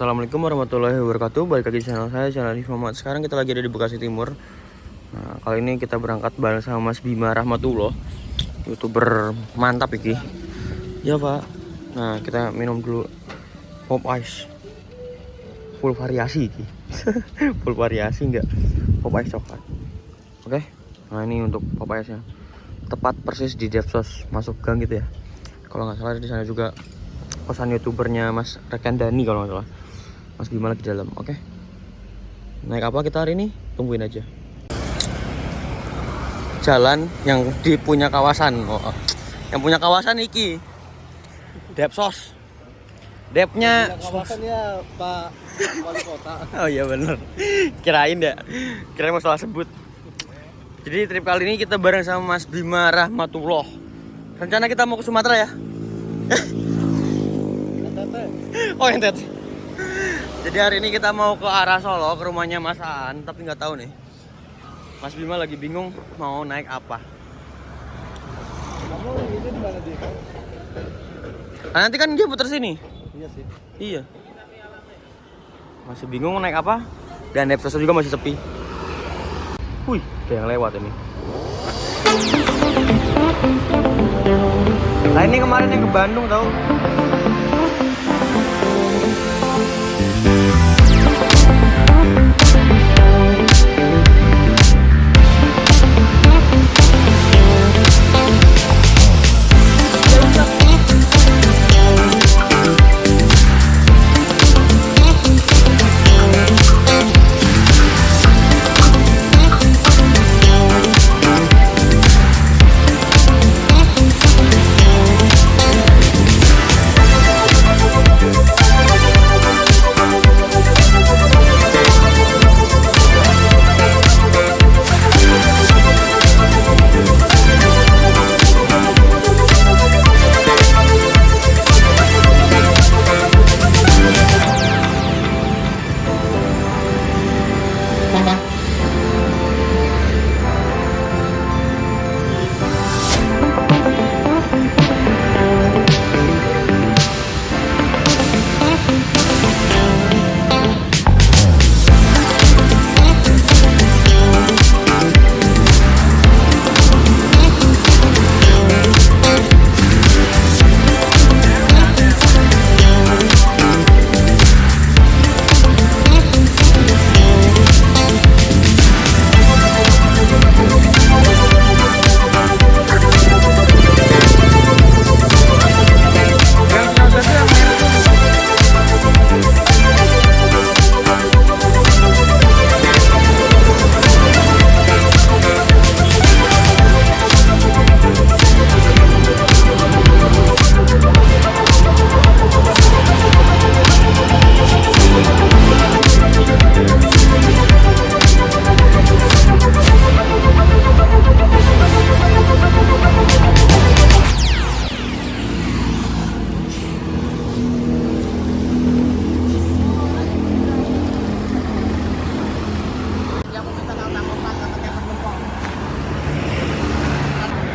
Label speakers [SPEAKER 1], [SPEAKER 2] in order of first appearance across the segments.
[SPEAKER 1] Assalamualaikum warahmatullahi wabarakatuh. Balik lagi di channel saya, channel Rify Muhammad. Sekarang kita lagi ada di Bekasi Timur. Nah, kali ini kita berangkat bareng sama Mas Bima Rahmatullah, YouTuber mantap iki. Ya Pak. Nah, kita minum dulu pop ice. Full variasi iki. Full variasi enggak? Pop ice coklat. Oke. Nah, ini untuk pop ice-nya. Tepat persis di Devsos, masuk gang gitu ya. Kalau nggak salah di sana juga kosan YouTubernya Mas Rekan Dani kalau nggak salah. Mas Bima lagi di dalam, oke? Naik apa kita hari ini? Tungguin aja. Jalan yang punya kawasan, yang punya kawasan iki, Depsos. Depnya
[SPEAKER 2] kawasan ya Pak Wali Kota.
[SPEAKER 1] Oh iya bener. Kirain mau salah sebut. Jadi trip kali ini kita bareng sama Mas Bima Rahmatullah. Rencana kita mau ke Sumatera ya? Oh NTT. Jadi hari ini kita mau ke arah Solo, ke rumahnya Mas Aan, tapi nggak tahu nih. Mas Bima lagi bingung mau naik apa.
[SPEAKER 2] Kamu ini di mana dia?
[SPEAKER 1] Nah, nanti kan dia putar sini.
[SPEAKER 2] Iya sih.
[SPEAKER 1] Iya. Masih bingung mau naik apa? Dan Depsos juga masih sepi. Wih, ada yang lewat ini. Nah ini kemarin yang ke Bandung tahu.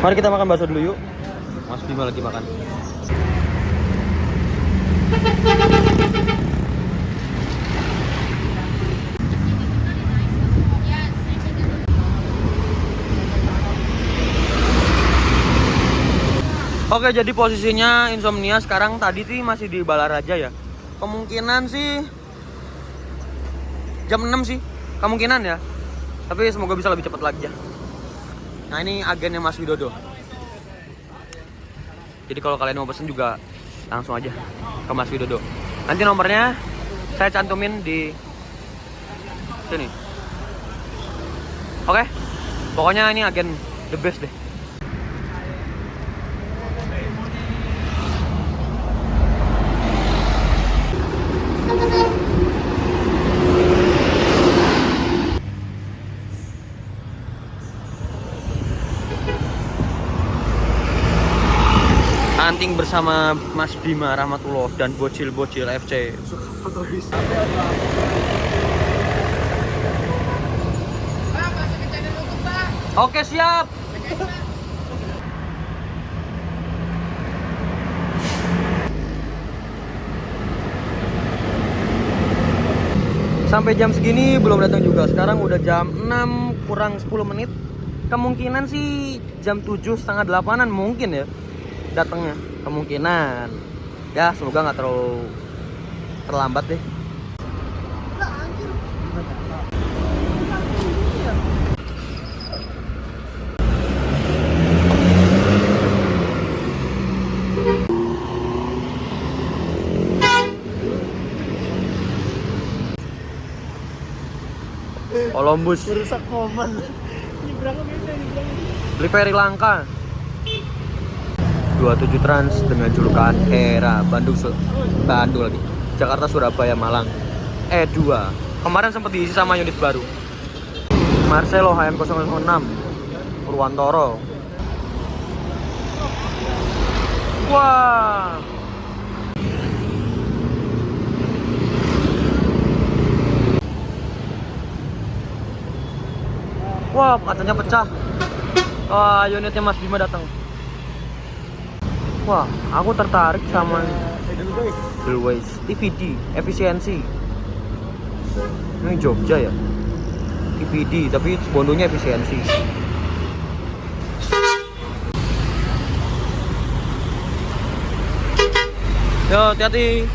[SPEAKER 1] Mari kita makan bakso dulu yuk. Mas Bima lagi makan. Oke, jadi posisinya insomnia sekarang tadi sih masih di Balaraja ya. Kemungkinan sih jam 6 sih. Kemungkinan ya. Tapi semoga bisa lebih cepat lagi ya. Nah ini agennya Mas Widodo. Jadi kalau kalian mau pesen juga langsung aja ke Mas Widodo. Nanti nomornya saya cantumin di sini. Oke. Pokoknya ini agen the best deh. Anting bersama Mas Bima Rahmatullah dan bocil-bocil FC. Oke siap. Sampai jam segini belum datang juga. Sekarang udah jam 6 kurang 10 menit. Kemungkinan sih jam 7 setengah 8an mungkin ya datangnya. Kemungkinan. Ya semoga nggak terlalu terlambat deh. Columbus.
[SPEAKER 2] Merusak momen. Nyebrangnya beda, nyebrangnya.
[SPEAKER 1] Beli ferry langka. 27 Trans dengan julukan Era Bandung lagi. Jakarta Surabaya Malang. E2. Kemarin sempat diisi sama unit baru. Marcelo HM006 Purwantoro. Wah. Wah, katanya pecah. Wah, unitnya Mas Bima datang. Wah, aku tertarik sama Edelweiss TVD efisiensi. Ini Jogja ya. TVD tapi bondonya efisiensi. Yo, hati-hati.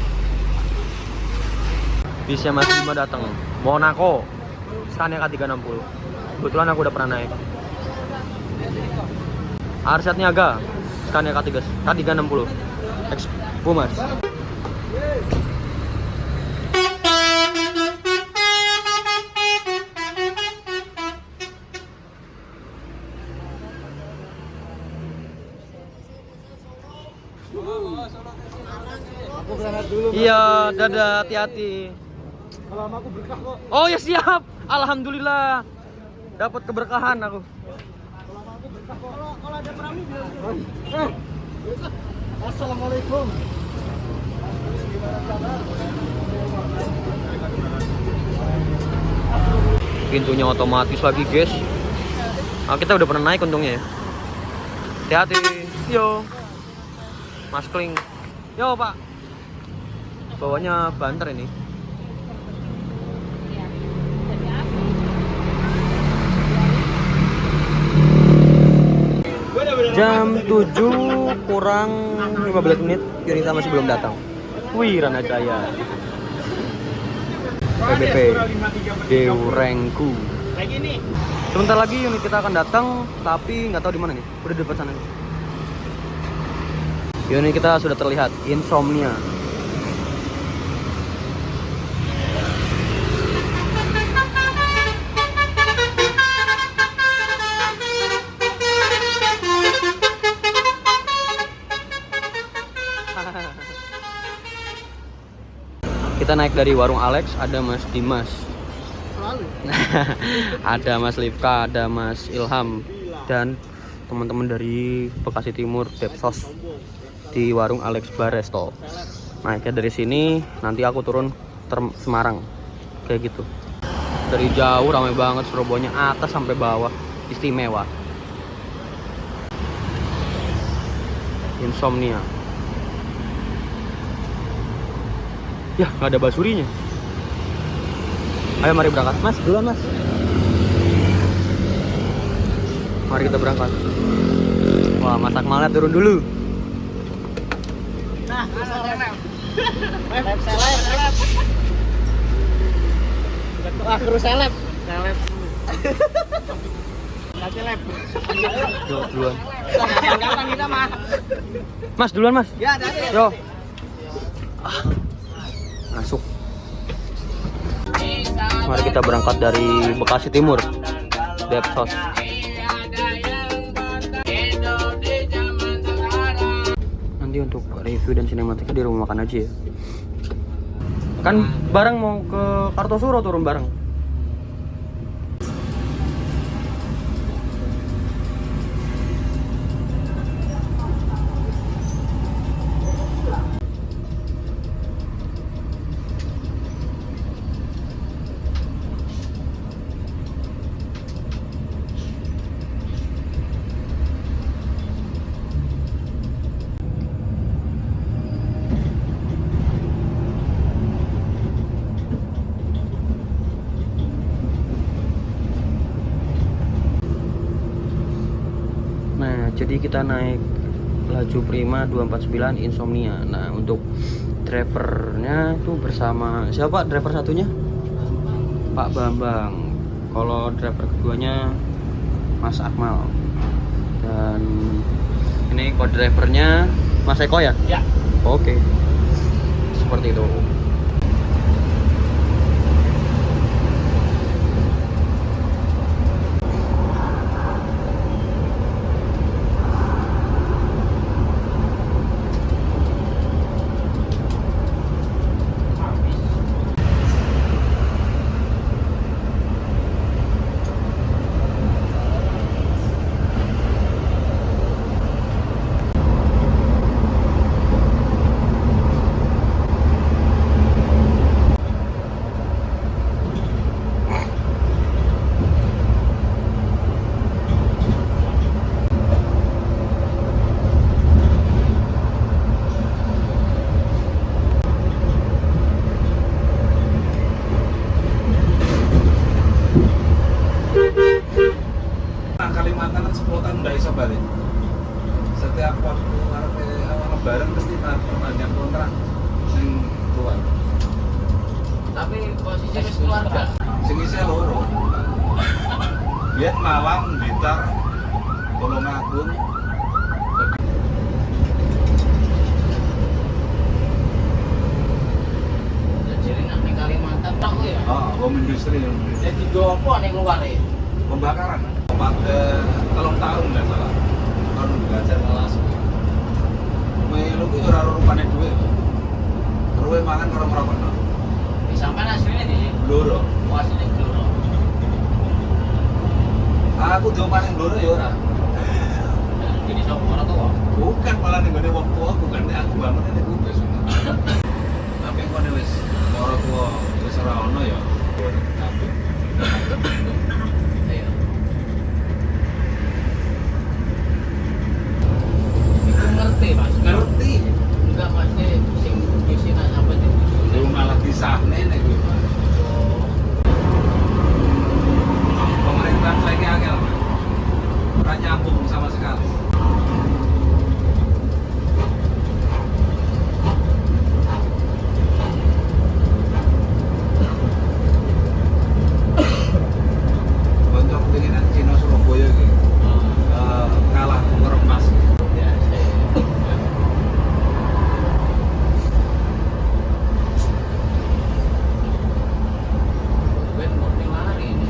[SPEAKER 1] Bisnya Mas Bima datang. Monaco. Scania K360. Kebetulan aku udah pernah naik. Arsyad Niaga Scania K360 X Pumas.
[SPEAKER 2] Aku berangkat dulu.
[SPEAKER 1] Iya, dadah, hati-hati.
[SPEAKER 2] Kalau sama aku berkah kok.
[SPEAKER 1] Oh ya siap. Alhamdulillah. Dapat keberkahan aku.
[SPEAKER 2] Kalau sama aku berkah kok. Kalau ada perahu bilang. Assalamualaikum.
[SPEAKER 1] Pintunya otomatis lagi, guys. Nah, kita udah pernah naik untungnya ya. Hati-hati. Yo. Mas Kling. Yo, Pak. Bawahnya banter ini. Jam 7 kurang 15 menit, Yunita masih belum datang. Wih, Rana Jaya. PBP Deurengku. Sebentar lagi unit kita akan datang, tapi nggak tahu di mana nih. Udah di depan sana. Unit kita sudah terlihat, Insomnia. Kita naik dari warung Alex, ada Mas Dimas.
[SPEAKER 2] Selalu.
[SPEAKER 1] Ada Mas Livka, ada Mas Ilham dan teman-teman dari Bekasi Timur Depsos di warung Alex Baresto. Naiknya dari sini, nanti aku turun Semarang kayak gitu. Dari jauh ramai banget, Surabaya atas sampai bawah, istimewa. Insomnia. Ya, nggak ada basurinya. Ayo mari berangkat. Mas, duluan Mas. Mari kita berangkat. Wah, Mas Akmalnya turun dulu.
[SPEAKER 2] Nah, seleb. Wah, kru seleb. Seleb. Nanti lab.
[SPEAKER 1] Yo, duluan.
[SPEAKER 2] Kapan kita mah?
[SPEAKER 1] Mas, duluan Mas.
[SPEAKER 2] Ya, nanti.
[SPEAKER 1] Yo. Masuk. Mari kita berangkat dari Bekasi Timur, Depsos. Nanti untuk review dan sinematika di rumah makan aja ya. Kan bareng mau ke Kartosuro turun bareng. jadi kita naik laju Prima 249 Insomnia. Nah, untuk drivernya tuh bersama siapa driver satunya? Pak Bambang. Kalau driver keduanya Mas Akmal. Dan ini co-drivernya Mas Eko ya?
[SPEAKER 2] Ya.
[SPEAKER 1] Oke. Seperti itu.
[SPEAKER 3] Kalimantan kan 10 tahun udah bisa balik. Setiap waktu lebaran pasti perpanjang kontrak sing keluar.
[SPEAKER 2] Tapi posisi wis keluarga.
[SPEAKER 3] Sing isih loro. Biar Malang, Blitar, Tulungagung.
[SPEAKER 2] Jadi nak ning Kalimantan tak ya.
[SPEAKER 3] Oh, bom industri.
[SPEAKER 2] Jadi go apa ning luar e?
[SPEAKER 3] Pembakaran. Pada telung tahun nggak salah. Tahun belajar kelas. Melu ku ora rupane duit. Terus mangan karo ngrokok.
[SPEAKER 2] Di sampean asline di
[SPEAKER 3] Bloro.
[SPEAKER 2] asline Bloro.
[SPEAKER 3] Aku jawaban yang Bloro ya ora.
[SPEAKER 2] Jadi sapa ora tuwa.
[SPEAKER 3] Bukan malah ning gone wong tua, bukan nek aku bangun nek kubes. Tapi kok wis ora tua wis ora ono ya. Tapi
[SPEAKER 2] Iya. Iku ngerti Mas.
[SPEAKER 3] ngerti.
[SPEAKER 2] Enggak pasti sing di sini sampai di
[SPEAKER 3] Lu malah disahne nek kuwi. Pemerintahan saiki angel. Ora nyambung sama sekali. Untuk penginan Cina Surabaya iki kalah ngeremas.
[SPEAKER 2] Ben murni lari ini.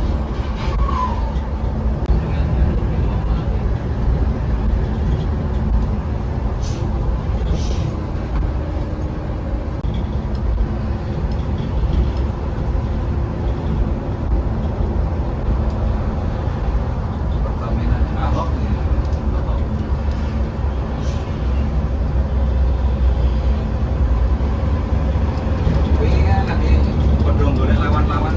[SPEAKER 3] Pertamina Ahok nih. Kuwi kan lagi pedong golek lawan-lawan.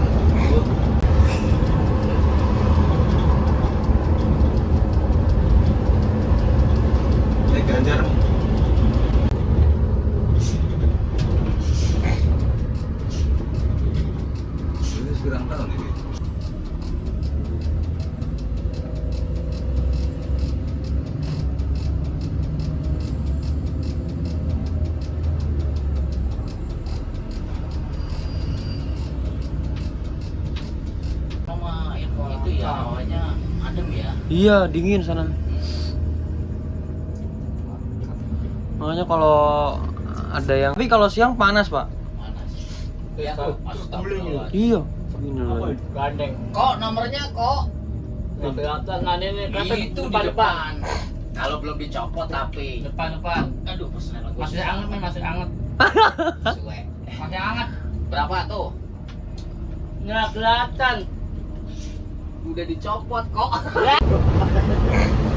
[SPEAKER 3] Nek Ganjar ini sekarang tahun ini.
[SPEAKER 2] Sama itu ya hawanya adem ya.
[SPEAKER 1] Iya, dingin sana. Makanya kalau ada yang tapi kalau siang panas, Pak.
[SPEAKER 2] Panas. Ya, astagfirullah.
[SPEAKER 1] Iya. Ini loh.
[SPEAKER 4] Gandeng.
[SPEAKER 2] Kok nomornya kok?
[SPEAKER 4] Nggak kelihatan. Nah ini kan
[SPEAKER 2] Itu di depan. Kalau belum dicopot tapi.
[SPEAKER 4] Depan.
[SPEAKER 2] Aduh, pesan aku.
[SPEAKER 4] Masih anget men, masih anget.
[SPEAKER 2] Suwe.
[SPEAKER 4] Masih anget.
[SPEAKER 2] Berapa tuh?
[SPEAKER 4] Nggak kelihatan.
[SPEAKER 2] Udah dicopot kok.
[SPEAKER 4] Ya.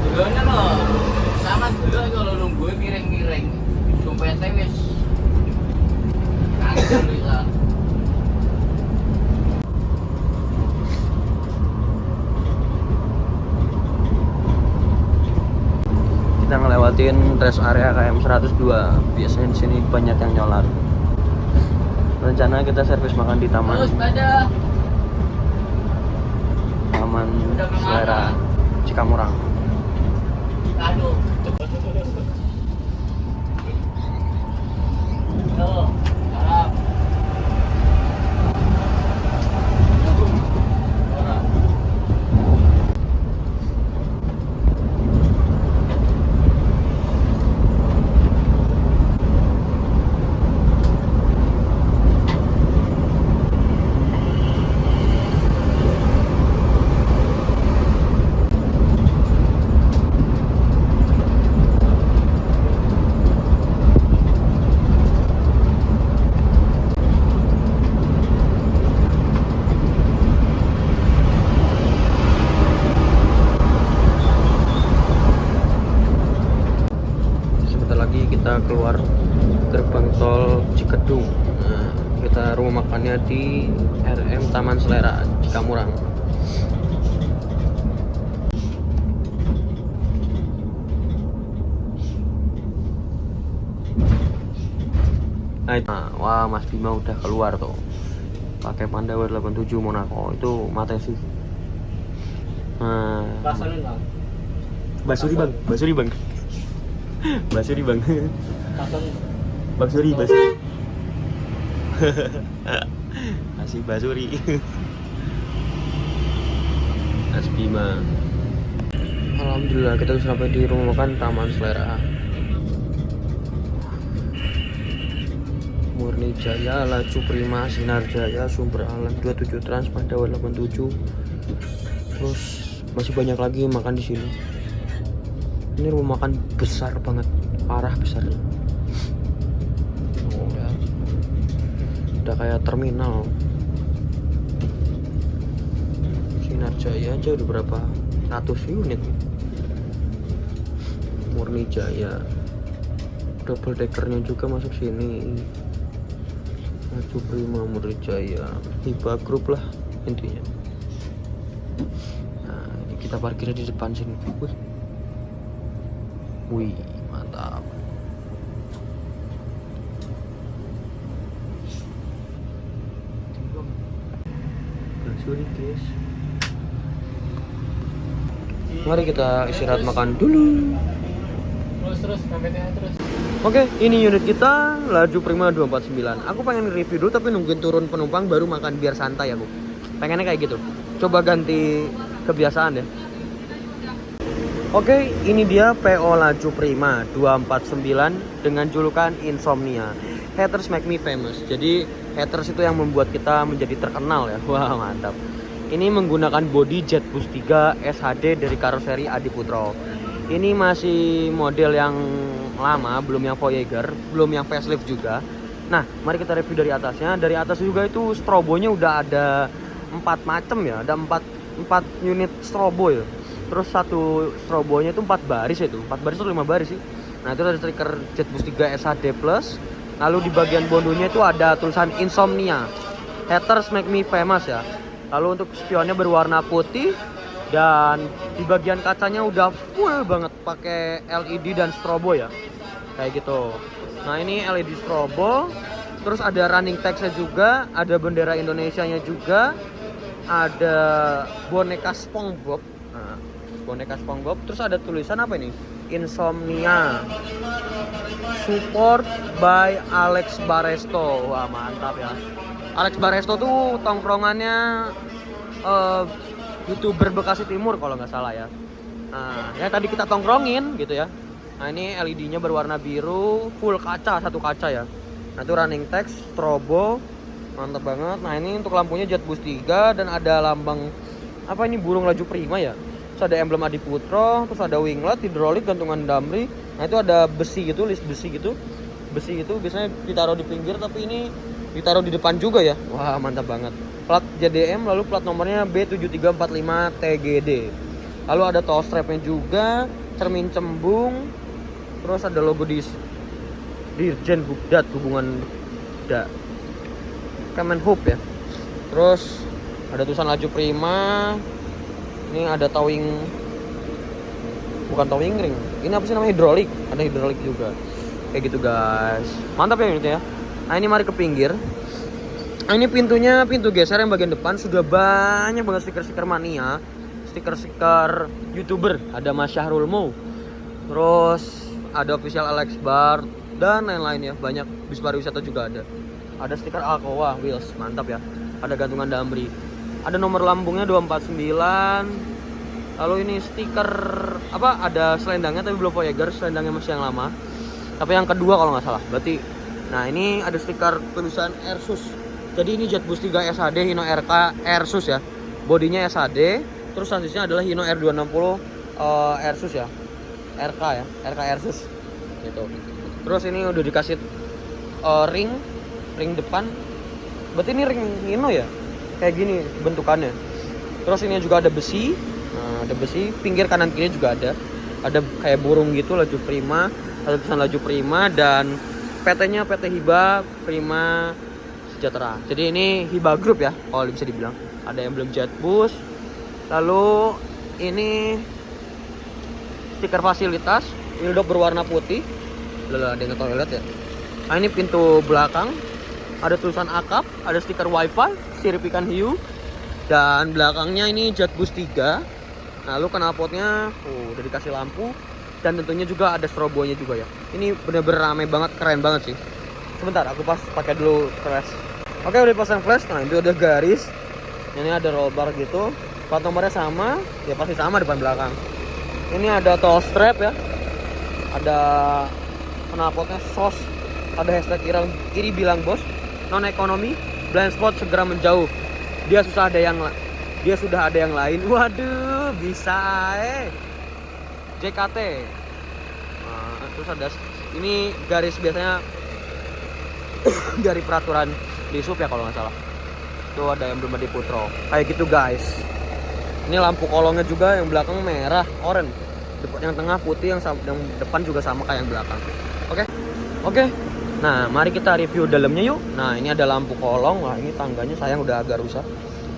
[SPEAKER 2] Dulunya loh. Sama dulu kalau nungguin miring-miring. Dompetnya wis. Kacau bisa.
[SPEAKER 1] Kita ngelewatin rest area KM 102. Biasanya di sini banyak yang nyolar. Rencana kita servis makan di taman
[SPEAKER 2] Terus pada
[SPEAKER 1] Taman Selera Cikamurang.
[SPEAKER 4] Aduh. Tuh, harap.
[SPEAKER 1] Sebentar lagi kita keluar gerbang tol Cikedung. Nah, kita rumah makannya di RM Taman Selera Cikamurang. Nah, wah Mas Bima udah keluar tuh. Pakai Pandawa 87 Monaco itu mate sih. Nah,
[SPEAKER 4] Pasarin bang.
[SPEAKER 1] Basuri bang, Basuri bang. Basuri bang.
[SPEAKER 4] Pasarin.
[SPEAKER 1] Basuri, Basuri. Masih Basuri. Mas Bima. Alhamdulillah kita sudah sampai di rumah makan Taman Selera. Murni Jaya, Laju Prima, Sinar Jaya, Sumber Alam 27 Trans, Pandawa 87. Terus masih banyak lagi yang makan di sini. Ini rumah makan besar banget, parah besar. Oh, udah kayak terminal. Sinar Jaya aja udah berapa ratus unit. Murni Jaya, double deckernya juga masuk sini. Laju Prima, Murni Jaya, Hiba Group lah intinya. Nah, ini kita parkir di depan sini. Wih, mantap. Sorry guys. Mari kita istirahat makan dulu.
[SPEAKER 4] Terus sampai terus.
[SPEAKER 1] Oke, ini unit kita Laju Prima 249. Aku pengen review dulu tapi nungguin turun penumpang baru makan biar santai aku. Pengennya kayak gitu. Coba ganti kebiasaan ya. Oke, ini dia PO Laju Prima 249 dengan julukan Insomnia. Haters make me famous. Jadi haters itu yang membuat kita menjadi terkenal ya. Wah, mantap. Ini menggunakan bodi Jet Boost 3 SHD dari karoseri Adiputro. Ini masih model yang lama, belum yang Voyager, belum yang facelift juga. Nah, mari kita review dari atasnya. Dari atas juga itu strobonya udah ada 4 macam ya, ada 4 unit strobo ya. Terus satu strobonya itu 4 baris itu, 4 baris atau 5 baris sih. Nah, itu ada stiker Jet Boost 3 SHD Plus. Lalu di bagian bondonya itu ada tulisan Insomnia. Haters make me famous ya. Lalu untuk spionnya berwarna putih. Dan di bagian kacanya udah full banget pakai LED dan strobo ya, kayak gitu. Nah, ini LED strobo, terus ada running text-nya juga, ada bendera Indonesianya juga, ada boneka SpongeBob. Nah, boneka SpongeBob, terus ada tulisan apa ini? Insomnia, support by Alex Baresto. Wah, mantap ya. Alex Baresto tuh tongkrongannya YouTuber Bekasi Timur kalau nggak salah ya. Nah, ya tadi kita tongkrongin gitu ya. Nah, ini LED-nya berwarna biru, full kaca, satu kaca ya. Nah, itu running text, strobo, mantap banget. Nah, ini untuk lampunya Jet Boost 3 dan ada lambang apa ini, burung Laju Prima ya. Terus ada emblem Adiputro, terus ada winglet, hidrolik, gantungan damri. Nah, itu ada besi gitu, list besi gitu. Besi itu biasanya ditaruh di pinggir, tapi ini ditaruh di depan juga ya. Wah, mantap banget. Plat JDM, lalu plat nomornya B7345TGD. Lalu ada tow strapnya juga, cermin cembung, terus ada logo di Dirjen Bukdat, hubungan Kemenhub ya. Terus ada tulisan Laju Prima. Ini ada towing, bukan towing ring. Ini apa sih namanya, hidrolik. Ada hidrolik juga. Kayak gitu guys. Mantap ya ini ya. Nah, ini mari ke pinggir. Nah, ini pintunya pintu geser yang bagian depan sudah banyak banget stiker-stiker mania, stiker-stiker YouTuber. Ada Mas Syahrul Mo, Terus ada official Alex Bar dan lain-lain ya, banyak. Bis pariwisata juga ada stiker Alcoa Wheels, mantap ya. Ada gantungan Damri, ada nomor lambungnya 249. Lalu ini stiker apa, ada selendangnya tapi belum Voyager, selendangnya masih yang lama tapi yang kedua kalau nggak salah berarti. Nah ini ada stiker tulisan Airsus, jadi ini Jetbus 3 SHD Hino RK Airsus ya, bodinya SHD, terus chassisnya adalah Hino R260 Airsus ya, RK ya, RK Airsus gitu. Terus ini udah dikasih ring depan, berarti ini ring Hino ya, kayak gini bentukannya. Terus ini juga ada besi, nah, ada besi, pinggir kanan kiri juga ada kayak burung gitu, laju prima, ada tulisan laju prima, dan PT-nya PT Hiba Prima Sejahtera. Jadi ini Hiba Group ya, kalau bisa dibilang. Ada yang belum Jetbus. Lalu ini stiker fasilitas, wheeldop berwarna putih. Lalu ada yang toilet ya. Nah ini pintu belakang, ada tulisan akap, ada stiker wifi, sirip ikan hiu, dan belakangnya ini Jetbus 3. Lalu knalpotnya udah dikasih lampu, dan tentunya juga ada strobonya juga ya. Ini bener-bener ramai banget, keren banget sih. Sebentar, aku pakai dulu flash. Oke, udah pasang flash. Nah itu ada garis, ini ada roll bar gitu, plat nomornya sama ya, pasti sama depan belakang. Ini ada toll strap ya, ada knalpotnya sos, ada hashtag kiri bilang bos, non ekonomi, blind spot segera menjauh, dia sudah ada yang lain. Waduh, bisa JKT. Nah, terus ada ini garis, biasanya dari peraturan di sub ya kalau nggak salah. Tuh ada yang belum diputro kayak gitu guys. Ini lampu kolongnya juga, yang belakang merah oranye, yang tengah putih, yang depan juga sama kayak yang belakang. Oke. Nah mari kita review dalamnya yuk. Nah ini ada lampu kolong. Wah ini tangganya sayang udah agak rusak.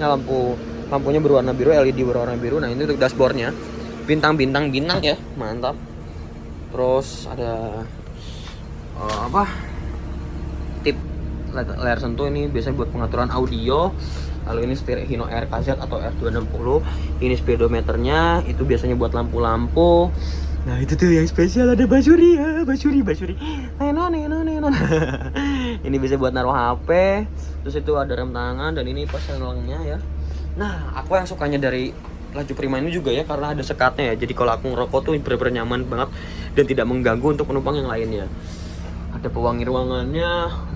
[SPEAKER 1] Ini lampunya berwarna biru, LED berwarna biru. Nah ini untuk dashboardnya, bintang ya, mantap. Terus ada tip layar sentuh, ini biasanya buat pengaturan audio. Lalu ini setir Hino RKZ atau R260. Ini speedometernya, itu biasanya buat lampu-lampu. Nah itu tuh yang spesial, ada basuri ya, basuri nenon. Ini bisa buat naruh HP. Terus itu ada rem tangan, dan ini pas helmnya ya. Nah aku yang sukanya dari laju prima ini juga ya, karena ada sekatnya ya. Jadi kalau aku ngerokok tuh bener-bener nyaman banget dan tidak mengganggu untuk penumpang yang lainnya. Ada pewangi ruangannya,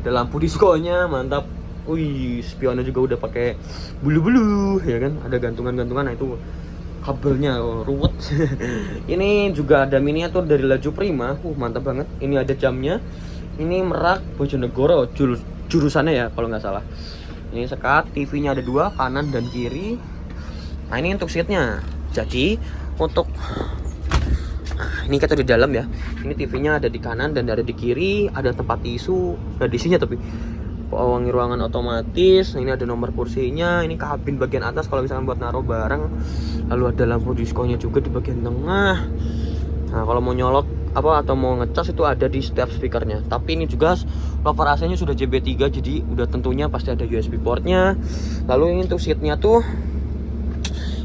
[SPEAKER 1] ada lampu diskonya, mantap. Wih, spionnya juga udah pakai bulu-bulu ya kan. Ada gantungan-gantungan, nah itu kabelnya ruwet. Ini juga ada miniatur dari laju prima, mantap banget. Ini ada jamnya. Ini Merak Bojonegoro jurusannya ya kalau nggak salah. Ini sekat, TV-nya ada 2, kanan dan kiri. Nah ini untuk seatnya. Jadi untuk ini kita di dalam ya. Ini TV-nya ada di kanan dan ada di kiri. Ada tempat tisu, nggak di sini tapi pewangi ruangan otomatis. Ini ada nomor kursinya. Ini kabin bagian atas kalau misalkan buat naruh barang. Lalu ada lampu diskonya juga di bagian tengah. Nah kalau mau nyolok atau mau ngecas itu ada di setiap speakernya. Tapi ini juga cover AC-nya sudah JB3, jadi udah tentunya pasti ada USB portnya. Lalu ini untuk seatnya tuh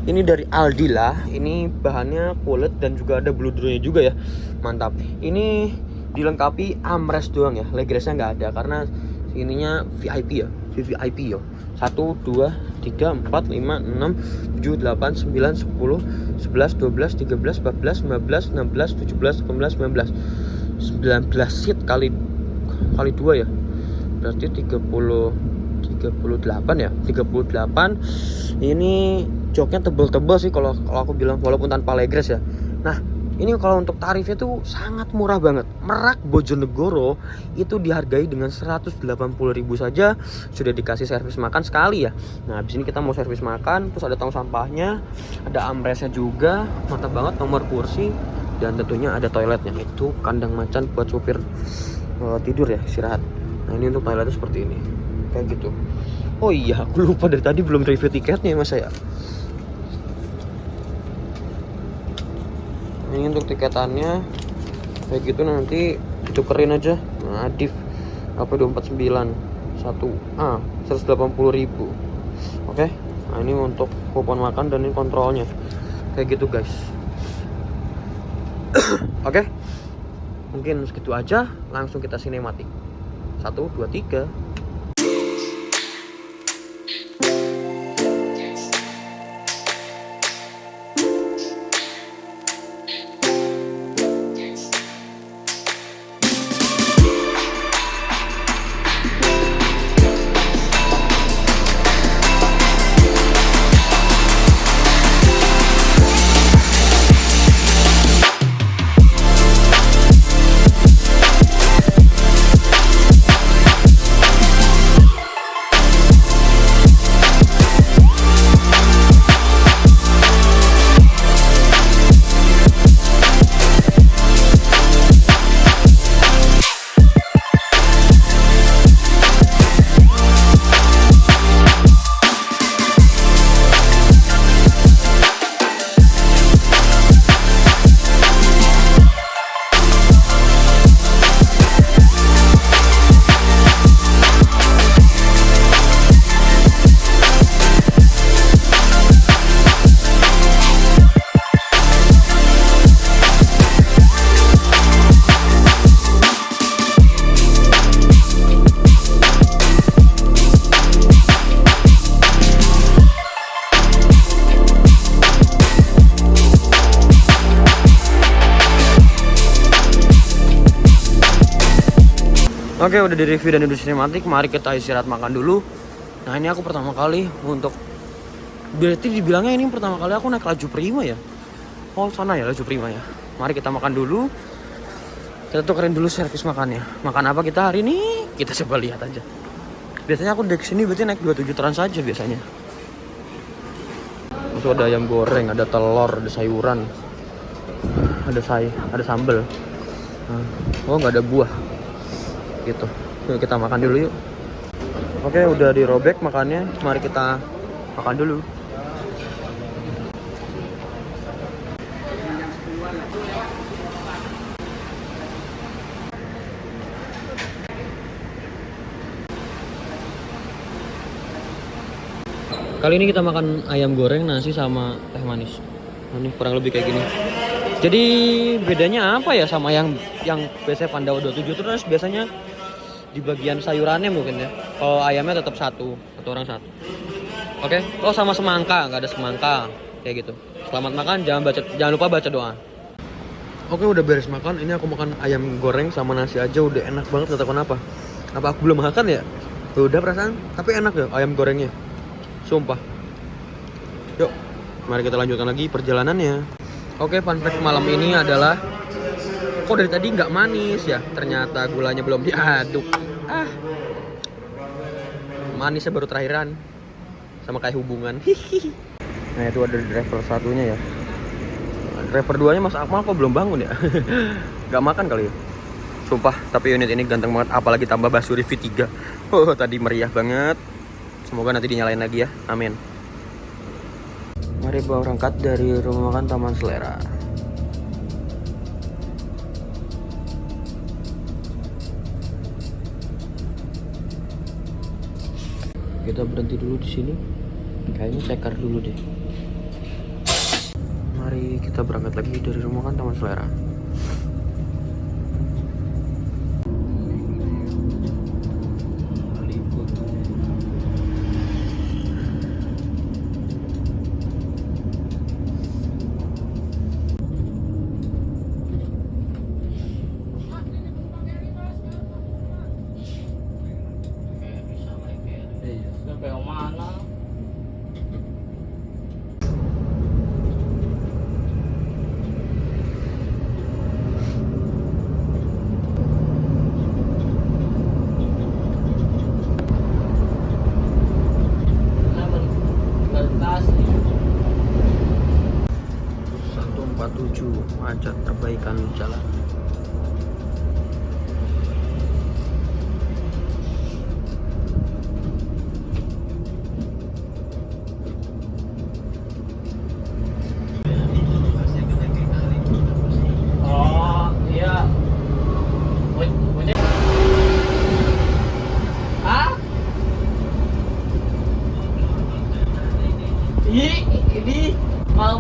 [SPEAKER 1] ini dari Aldila. Ini bahannya kulit dan juga ada bludrunya juga ya, mantap. Ini dilengkapi armrest doang ya, legressnya nggak ada karena ininya VIP ya, VVIP ya. 1, 2, 3, 4, 5, 6, 7, 8, 9, 10, 11, 12, 13, 14, 15, 16, 17, 18, 19 seat kali 2 ya, berarti 38 ya, 38. Ini joknya tebel-tebel sih kalau aku bilang, walaupun tanpa legress ya. Nah ini kalau untuk tarifnya tuh sangat murah banget. Merak Bojonegoro itu dihargai dengan 180.000 saja sudah dikasih servis makan sekali ya. Nah habis ini kita mau servis makan, terus ada tong sampahnya, ada armrestnya juga, mantap banget, nomor kursi, dan tentunya ada toiletnya. Itu kandang macan buat supir tidur ya, istirahat. Nah ini untuk toiletnya seperti ini, kayak gitu. Oh iya, aku lupa dari tadi belum review tiketnya mas saya. Ini untuk tiketannya kayak gitu, nanti ditukerin aja. Nah, Adif AP249 1A 180.000. Oke. Nah, ini untuk kupon makan dan ini kontrolnya. Kayak gitu, guys. Oke, mungkin segitu aja. Langsung kita sinematik. 1, 2, 3. Oke, udah di review dan udah sinematik. Mari kita istirahat makan dulu. Nah, ini aku pertama kali untuk, berarti dibilangnya ini pertama kali aku naik laju prima ya. Oh, sana ya laju prima ya. Mari kita makan dulu. Kita tukerin dulu servis makannya. Makan apa kita hari ini? Kita coba lihat aja. Biasanya aku dek sini berarti naik 27 trans saja biasanya. Terus ada ayam goreng, ada telur, ada sayuran, ada sambal. Oh, nggak ada buah. Gitu. Yuk kita makan dulu yuk. Oke, udah dirobek makannya. Mari kita makan dulu. Kali ini kita makan ayam goreng, nasi sama teh manis. Nah, ini kurang lebih kayak gini. Jadi bedanya apa ya sama yang biasanya Pandawa 27 terus biasanya di bagian sayurannya mungkin ya. Kalau ayamnya tetap satu orang satu. Oke. Oh, sama semangka, nggak ada semangka kayak gitu. Selamat makan, jangan lupa baca doa. Oke, udah beres makan. Ini aku makan ayam goreng sama nasi aja udah enak banget. Gak tahu kenapa. Apa aku belum makan ya? Udah perasaan, tapi enak ya ayam gorengnya. Sumpah. Yuk, mari kita lanjutkan lagi perjalanannya. Oke, fun fact malam ini adalah kok dari tadi nggak manis ya? Ternyata gulanya belum diaduk. Manisnya baru terakhiran. Sama kayak hubungan. Nah, itu ada driver satunya ya. Driver 2-nya Mas Akmal kok belum bangun ya? Gak makan kali ya? Sumpah, tapi unit ini ganteng banget. Apalagi tambah Basuri V3. Oh, tadi meriah banget. Semoga nanti dinyalain lagi ya. Amin. Mari berangkat dari rumah makan Taman Selera. Kita berhenti dulu di sini. Kayaknya cekar dulu deh. Mari kita berangkat lagi dari rumah makan Taman Selera.
[SPEAKER 4] Sampai mana?
[SPEAKER 1] Macet perbaikan jalan.
[SPEAKER 4] Oh iya. Hah? Ini mau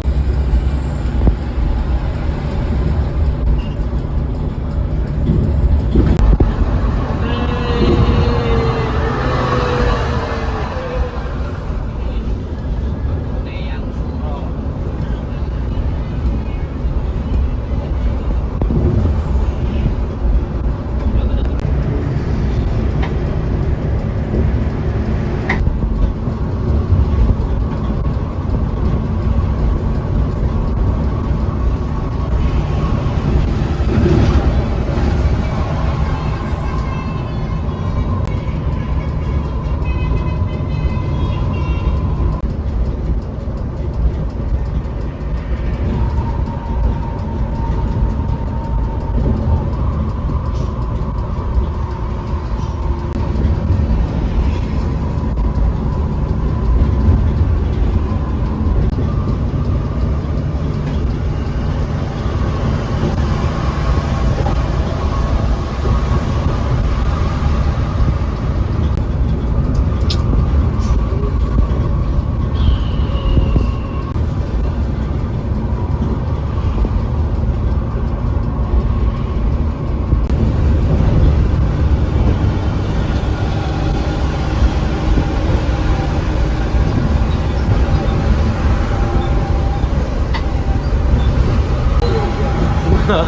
[SPEAKER 1] Gak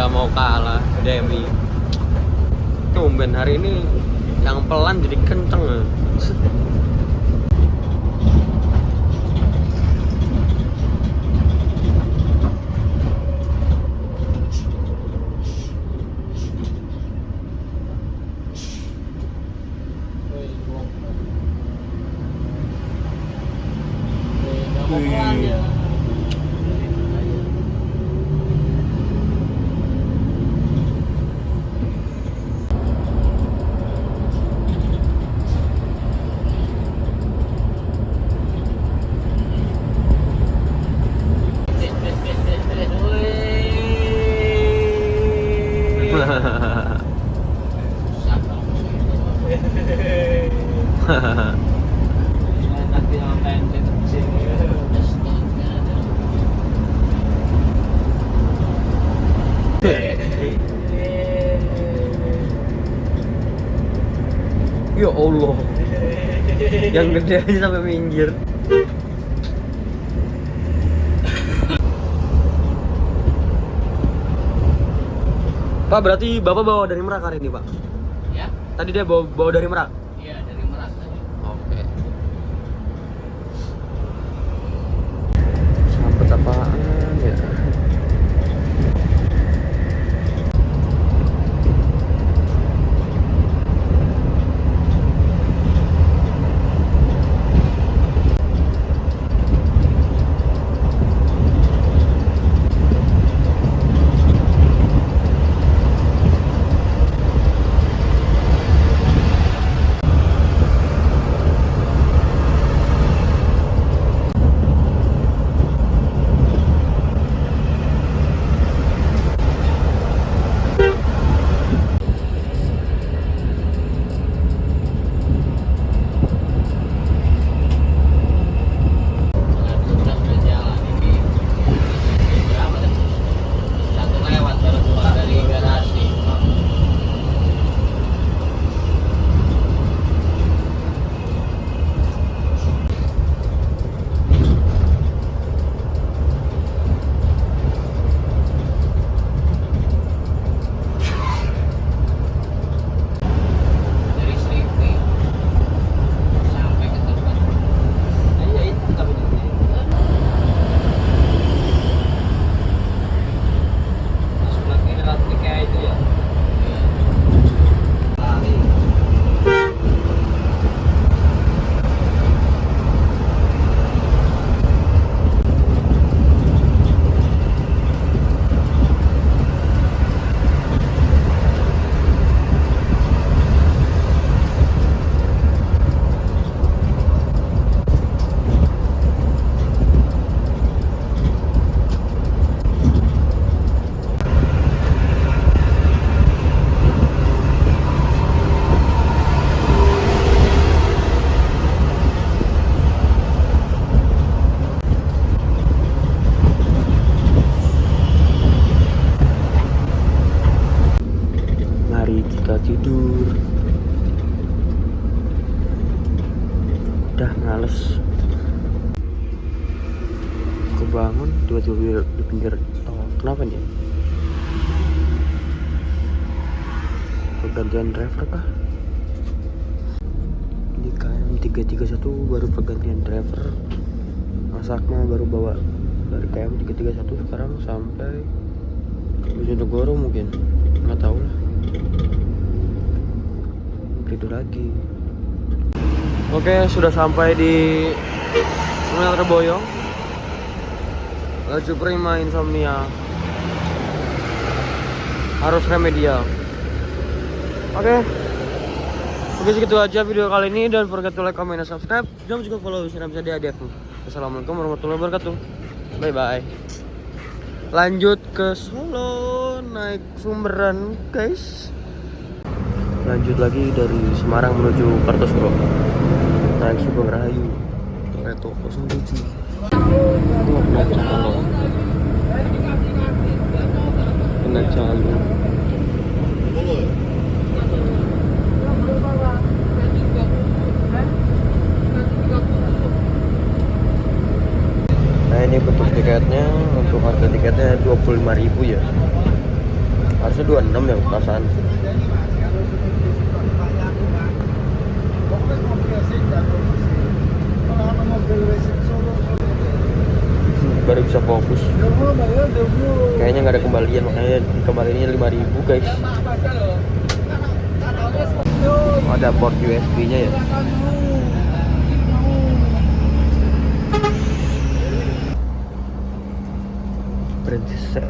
[SPEAKER 1] mau kalah Demi. Tumben hari ini yang pelan jadi kenceng.
[SPEAKER 4] Nanti sama pendek kecil.
[SPEAKER 1] Ya Allah. Yang gede aja sampai minggir. Pak, berarti Bapak bawa dari Merak hari ini, Pak?
[SPEAKER 4] Ya?
[SPEAKER 1] Tadi dia bawa dari Merak?
[SPEAKER 4] Iya, dari Merak tadi.
[SPEAKER 1] Oke. Sambet apaan ya?
[SPEAKER 4] Sudah jalan ini. Berapa dah? Satu lewat baru keluar dari garasi. Dari Slipi sampai ke tempat. Ayo itu tapi masuk lagi lewat kayak itu ya.
[SPEAKER 1] Mari kita tidur. Udah males. Kebangun tiba-tiba di pinggir tol. Kenapa nih? Pergantian driver kah? Di KM 331 baru pergantian driver. Mas Akmal baru bawa dari KM 331 sekarang sampai Bojonegoro mungkin. Nggak tahu lah. Tidur lagi. Oke, sudah sampai di Sungai Terboyong. Laju Prima Insomnia. Harus remedial. Oke. Oke, segitu aja video kali ini. Don't forget to like, comment, and subscribe. Jangan juga follow Instagram saya di ADF. Assalamualaikum warahmatullahi wabarakatuh. Bye bye. Lanjut ke Solo, naik Sumberan, guys. Lanjut lagi dari Semarang menuju Kartosuro, naik Sugeng Rahayu, Kereta 07. Kena jalur. Nah, ini bentuk tiket harga tiketnya 25.000 ya, harusnya 26 ya perasaan. Baru bisa fokus. Kayaknya nggak ada kembalian, makanya kembaliannya 5.000 guys. Ada port USB nya ya. Berhenti set.